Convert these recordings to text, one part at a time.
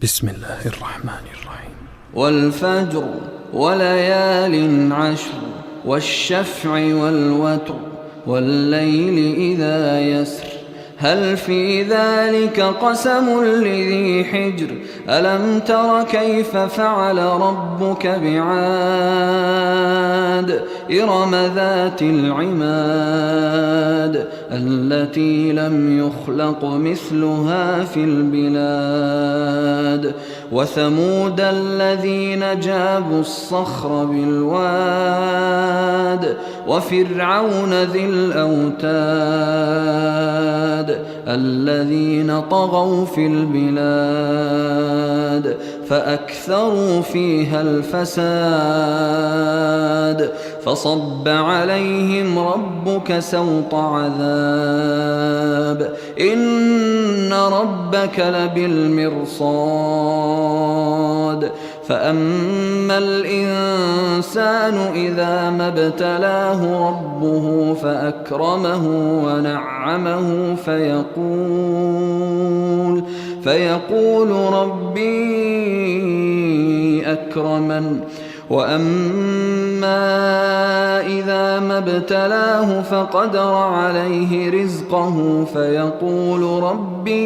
بسم الله الرحمن الرحيم. والفجر وليال عشر والشفع والوتر والليل إذا يسر هل في ذلك قسم لذي حجر ألم تر كيف فعل ربك بعاد إرم ذات العماد التي لم يخلق مثلها في البلاد وثمود الذين جابوا الصخر بالواد وفرعون ذي الأوتاد الذين طغوا في البلاد فأكثروا فيها الفساد فصب عليهم ربك سوط عذاب إن ربك لبالمرصاد فأما الإنسان إذا ما ابتلاه ربه فأكرمه ونعمه فيقول ربي أكرمن وأما إذا ما ابتلاه فقدر عليه رزقه فيقول ربي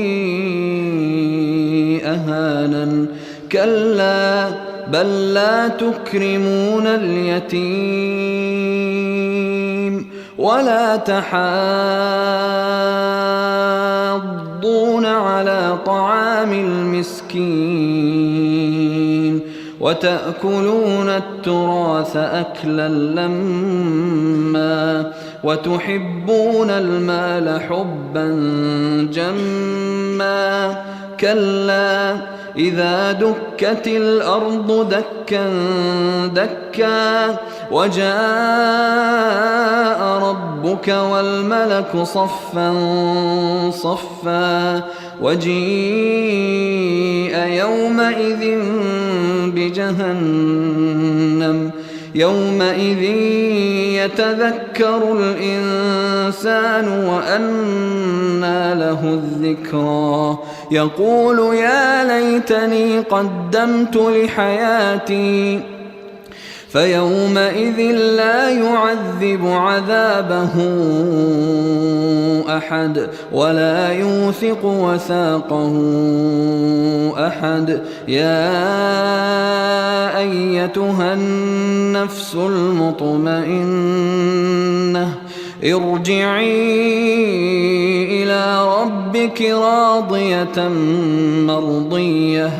أهانن كلا بل لا تكرمون اليتيم ولا تحاضون على طعام المسكين وتأكلون التراث أكلا لما وتحبون المال حبا جما كلا إذا دكت الأرض دكا دكا وجاء ربك والملك صفا صفا وجيء يومئذ بجهنم يومئذ يتذكر الإنسان وأنى له الذكرى يقول يا ليتني قدمت لحياتي فيومئذ لا يعذب عذابه أحد ولا يوثق وثاقه أحد يا أيتها النفس المطمئنة ارجعي إلى ربك راضية مرضية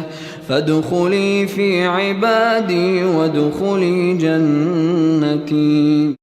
فادخلي في عبادي وادخلي جنتي.